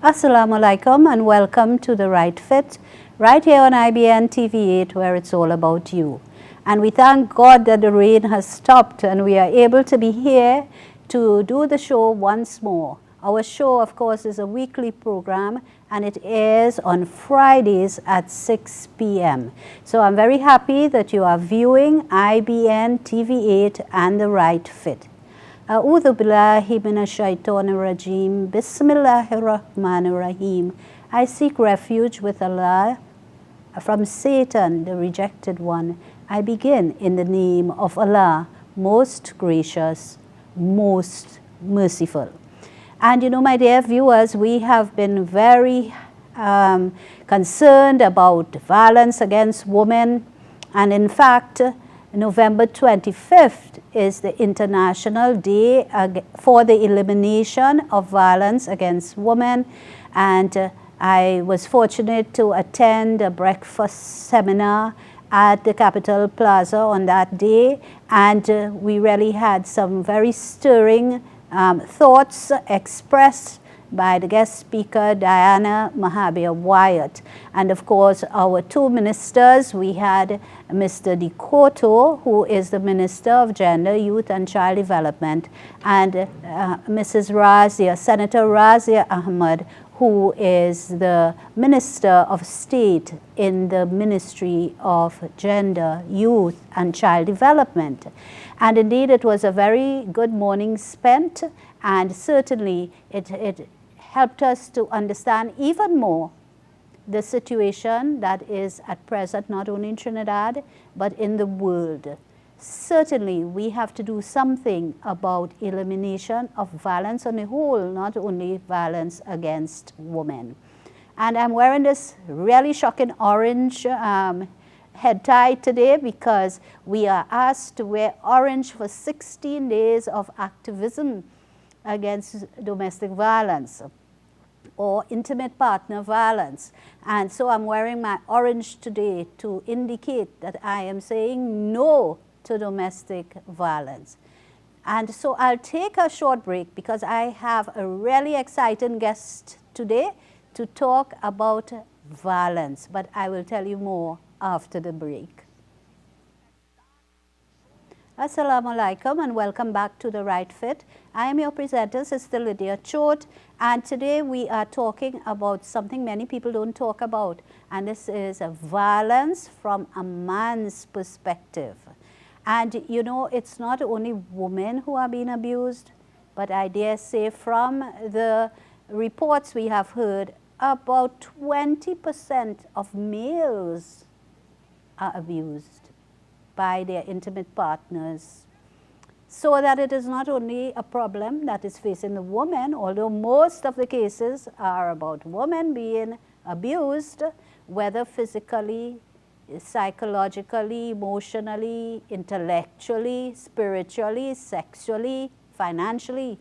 Assalamu alaikum and welcome to The Right Fit, right here on IBN TV8 where it's all about you. And we thank God that the rain has stopped and we are able to be here to do the show once more. Our show, of course, is a weekly program and it airs on Fridays at 6 p.m. So I'm very happy that you are viewing IBN TV8 and The Right Fit. A'udhu billahi minash shaitanir rajim. Bismillahir rahmanir rahim. I seek refuge with Allah from Satan, the rejected one. I begin in the name of Allah, most gracious, most merciful. And you know, my dear viewers, we have been very concerned about violence against women. And in fact, November 25th is the International Day for the Elimination of Violence Against Women. And I was fortunate to attend a breakfast seminar at the Capitol Plaza on that day. And we really had some very stirring thoughts expressed by the guest speaker, Diana Mahabir Wyatt. And of course, our two ministers, we had Mr. Choate, who is the Minister of Gender, Youth and Child Development, and Mrs. Razia, Senator Razia Ahmad, who is the Minister of State in the Ministry of Gender, Youth and Child Development. And indeed, it was a very good morning spent, and certainly it helped us to understand even more the situation that is at present not only in Trinidad but in the world. Certainly we have to do something about elimination of violence on the whole, not only violence against women. And I'm wearing this really shocking orange head tie today because we are asked to wear orange for 16 days of activism against domestic violence or intimate partner violence. And so I'm wearing my orange today to indicate that I am saying no to domestic violence. And so I'll take a short break because I have a really exciting guest today to talk about violence, but I will tell you more after the break. Assalamu alaikum and welcome back to The Right Fit. I am your presenter, Sis.Lydia Choate, and today we are talking about something many people don't talk about, and this is violence from a man's perspective. And you know, it's not only women who are being abused, but I dare say from the reports we have heard, about 20% of males are abused by their intimate partners. So that it is not only a problem that is facing the woman, although most of the cases are about women being abused, whether physically, psychologically, emotionally, intellectually, spiritually, sexually, financially.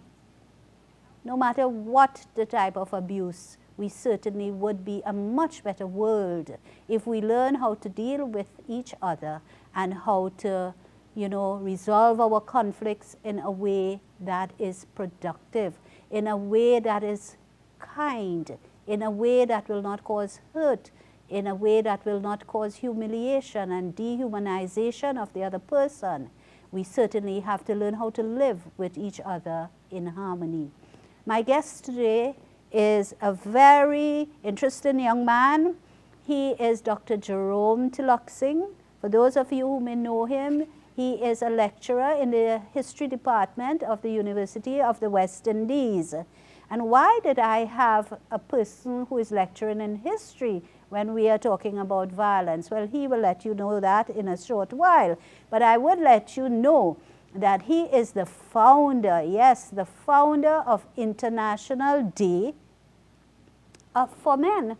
No matter what the type of abuse, we certainly would be a much better world if we learn how to deal with each other and how to, you know, resolve our conflicts in a way that is productive, in a way that is kind, in a way that will not cause hurt, in a way that will not cause humiliation and dehumanization of the other person. We certainly have to learn how to live with each other in harmony. My guest today is a very interesting young man. He is Dr. Jerome Teelucksingh. For those of you who may know him, he is a lecturer in the history department of the University of the West Indies. And why did I have a person who is lecturing in history when we are talking about violence? Well, he will let you know that in a short while. But I would let you know that he is the founder, yes, the founder of International Day for Men.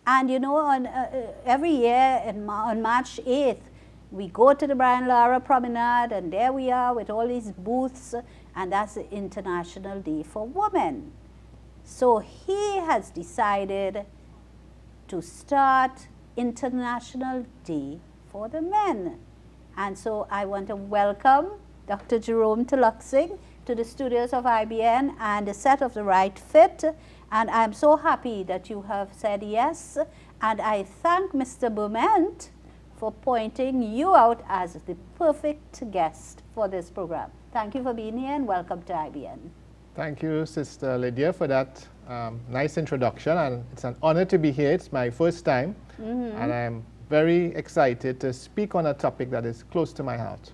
And you know, every year on March 8th, we go to the Brian Lara Promenade, and there we are with all these booths, and that's the International Day for Women. So he has decided to start International Day for the Men. And so I want to welcome Dr. Jerome Teelucksingh to the studios of IBN and the set of The Right Fit. And I'm so happy that you have said yes. And I thank Mr. Beaumont for pointing you out as the perfect guest for this program. Thank you for being here and welcome to IBN. Thank you, Sister Lydia, for that nice introduction. And it's an honor to be here. It's my first time. And I'm very excited to speak on a topic that is close to my heart.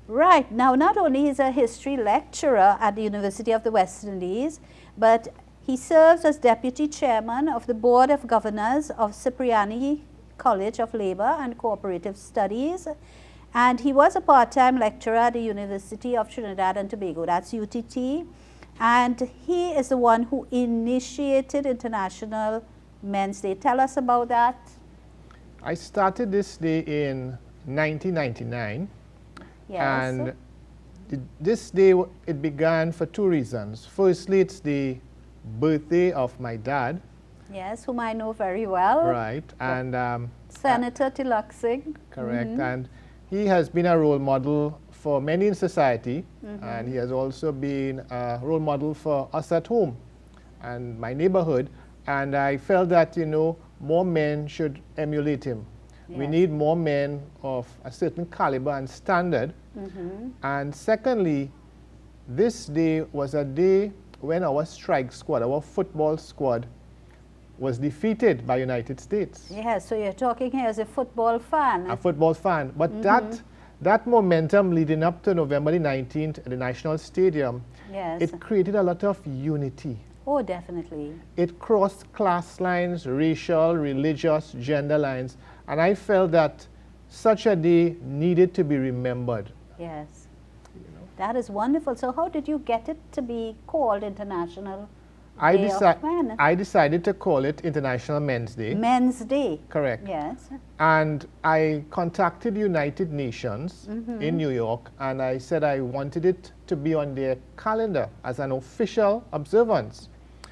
Right. Now, not only is a history lecturer at the University of the West Indies, but he serves as Deputy Chairman of the Board of Governors of Cipriani College of Labor and Cooperative Studies. And he was a part-time lecturer at the University of Trinidad and Tobago, that's UTT. And he is the one who initiated International Men's Day. Tell us about that. I started this day in 1999. Yes. And this day, it began for two reasons. Firstly, it's the birthday of my dad. Yes, whom I know very well. Right. And Senator Teelucksingh. Correct. And he has been a role model for many in society. And he has also been a role model for us at home and my neighborhood. And I felt that, you know, more men should emulate him. Yes. We need more men of a certain caliber and standard. And secondly, this day was a day when our strike squad, our football squad, was defeated by United States. Yes, so you're talking here as a football fan. A football fan. But that momentum leading up to November the 19th at the National Stadium, yes, it created a lot of unity. Oh, definitely. It crossed class lines, racial, religious, gender lines. And I felt that such a day needed to be remembered. Yes. You know? That is wonderful. So how did you get it to be called International Day of Men? I decided to call it International Men's Day. Men's Day. Correct. Yes. And I contacted United Nations in New York, and I said I wanted it to be on their calendar as an official observance.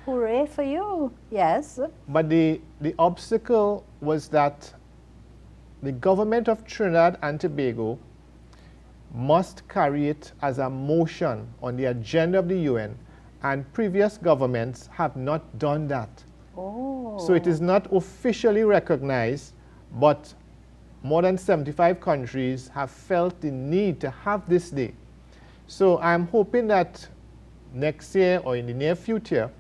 Hooray for you. Yes. But the obstacle was that the government of Trinidad and Tobago must carry it as a motion on the agenda of the UN, and previous governments have not done that. Oh. So it is not officially recognized, but more than 75 countries have felt the need to have this day. So I'm hoping that next year or in the near future,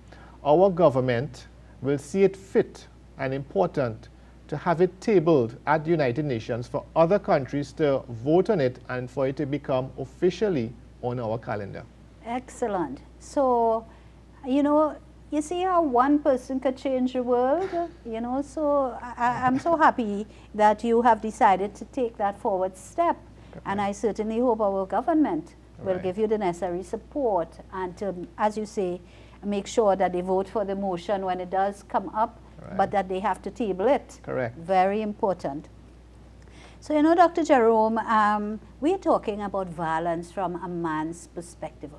our government will see it fit and important to have it tabled at the United Nations for other countries to vote on it and for it to become officially on our calendar. Excellent. So, you know, you see how one person could change the world, you know, so I'm so happy that you have decided to take that forward step. And I certainly hope our government will give you the necessary support and to, as you say, make sure that they vote for the motion when it does come up, but that they have to table it. Correct. Very important. So, you know, Dr. Jerome, we're talking about violence from a man's perspective.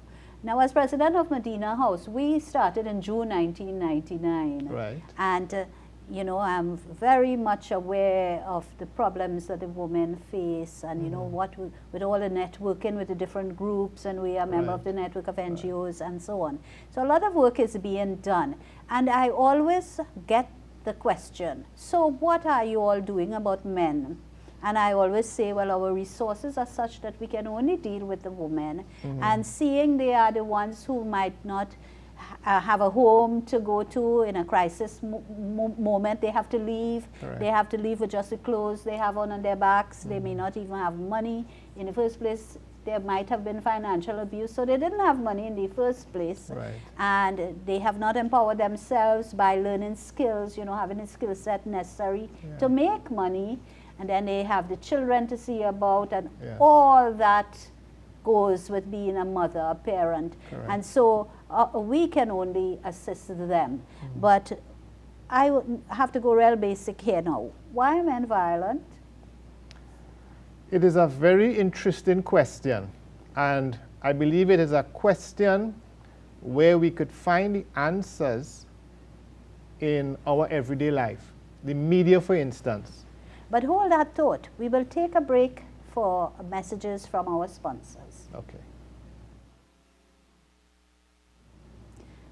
Now, as president of Medina House, we started in June 1999. Right. And, you know, I'm very much aware of the problems that the women face and, you know, what with all the networking with the different groups, and we are a member of the network of NGOs and so on. So a lot of work is being done. And I always get the question, so what are you all doing about men? And I always say, well, our resources are such that we can only deal with the women. And seeing they are the ones who might not have a home to go to in a crisis moment, they have to leave. They have to leave with just the clothes they have on their backs. They may not even have money. In the first place, there might have been financial abuse, so they didn't have money in the first place. And they have not empowered themselves by learning skills, you know, having a skill set necessary to make money. And then they have the children to see about, and all that goes with being a mother, a parent. And so we can only assist them. But I have to go real basic here now. Why are men violent? It is a very interesting question. And I believe it is a question where we could find the answers in our everyday life. The media, for instance. But hold that thought. We will take a break for messages from our sponsors. Okay.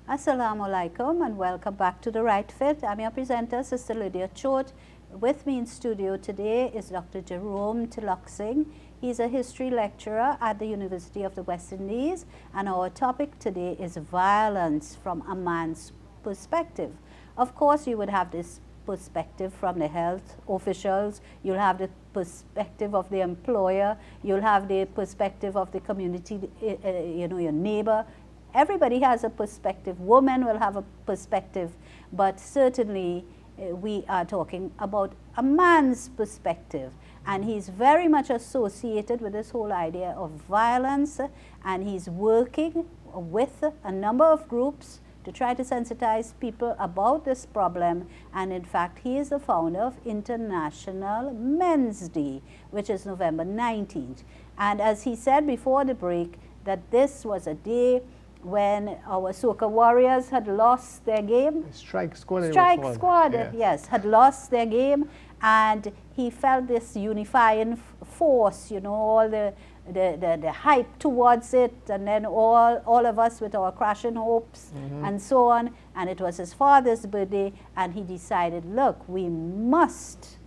Assalamu alaikum and welcome back to The Right Fit. I'm your presenter, Sis.Lydia Choate. With me in studio today is Dr. Jerome Teelucksingh. He's a history lecturer at the University of the West Indies, and our topic today is violence from a man's perspective. Of course, you would have this perspective from the health officials, you'll have the perspective of the employer, you'll have the perspective of the community, your neighbor. Everybody has a perspective. Women will have a perspective, but certainly we are talking about a man's perspective, and he's very much associated with this whole idea of violence, and he's working with a number of groups to try to sensitize people about this problem. And in fact, he is the founder of International Men's Day, which is November 19th. And as he said before the break, that this was a day when our soca warriors had lost their game. Strike Squad. Strike Squad, yes, had lost their game, and he felt this unifying force, all the hype towards it, and then all of us with our crashing hopes and so on. And it was his father's birthday, and he decided, look, we must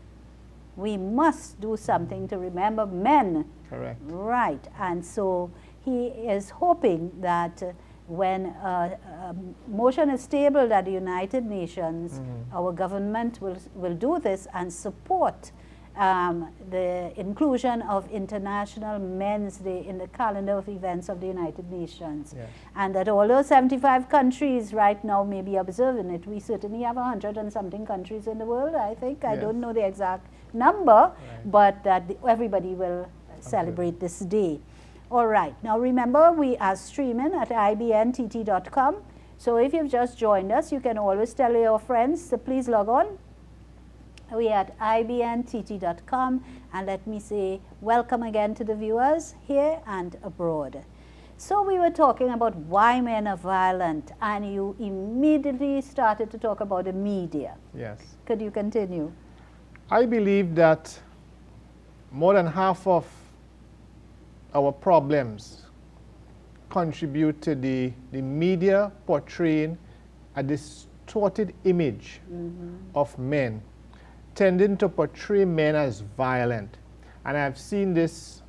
do something to remember men. Correct. Right. And so he is hoping that when a motion is tabled at the United Nations, our government will do this and support the inclusion of International Men's Day in the calendar of events of the United Nations. Yes. And that although 75 countries right now may be observing it, we certainly have 100 and something countries in the world, I think. I don't know the exact number, but that everybody will celebrate this day. All right. Now remember, we are streaming at IBNTT.com. So if you've just joined us, you can always tell your friends to please log on. We are at IBNTT.com, and let me say welcome again to the viewers here and abroad. So we were talking about why men are violent, and you immediately started to talk about the media. Yes. Could you continue? I believe that more than half of our problems contribute to the media portraying a distorted image of men, tending to portray men as violent. And I've seen this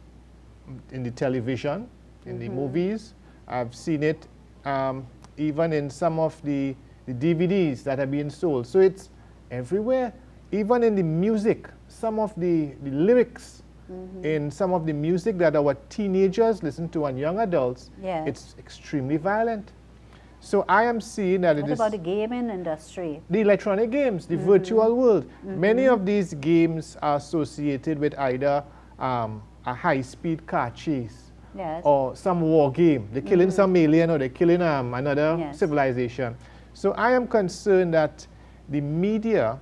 in the television, in the movies. I've seen it even in some of the DVDs that are being sold. So it's everywhere. Even in the music, some of the lyrics in some of the music that our teenagers listen to and young adults, it's extremely violent. So I am seeing that what about the gaming industry? The electronic games, the virtual world. Many of these games are associated with either a high-speed car chase or some war game. They're killing some alien, or they're killing another civilization. So I am concerned that the media,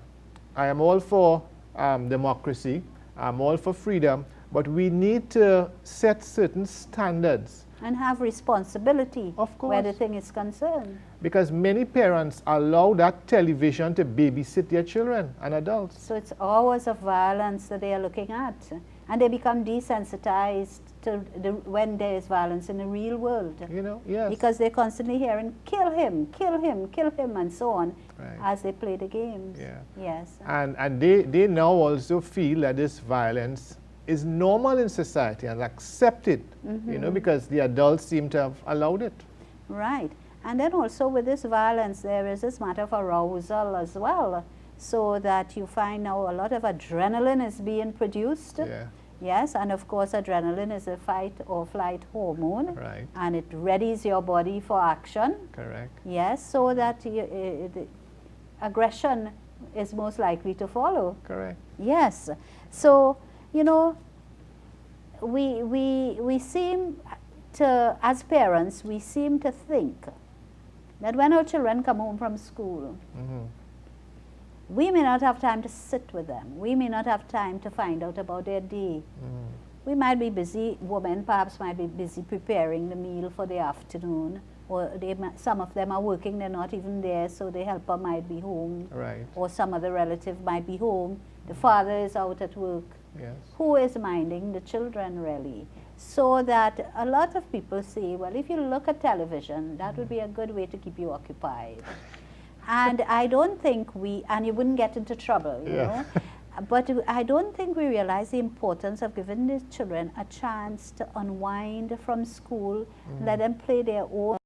I am all for democracy, I'm all for freedom, but we need to set certain standards. And have responsibility of course, where the thing is concerned. Because many parents allow that television to babysit their children and adults. So it's hours of violence that they are looking at. And they become desensitized to when there is violence in the real world. Because they're constantly hearing, kill him, kill him, kill him, and so on, as they play the games. Yes. And they now also feel that this violence is normal in society and accepted, because the adults seem to have allowed it. Right. And then also with this violence, there is this matter of arousal as well, so that you find now a lot of adrenaline is being produced. Yes, and of course adrenaline is a fight or flight hormone, and it readies your body for action. Correct. Yes, so that the aggression is most likely to follow. Correct. Yes. So, we seem to, as parents, we seem to think that when our children come home from school, we may not have time to sit with them. We may not have time to find out about their day. We might be busy, women perhaps might be busy preparing the meal for the afternoon, or some of them are working, they're not even there, so the helper might be home, or some other relative might be home. The father is out at work. Who is minding the children, really? So that a lot of people say, well, if you look at television, that would be a good way to keep you occupied. And I don't think and you wouldn't get into trouble, you know. But I don't think we realize the importance of giving the children a chance to unwind from school, let them play their own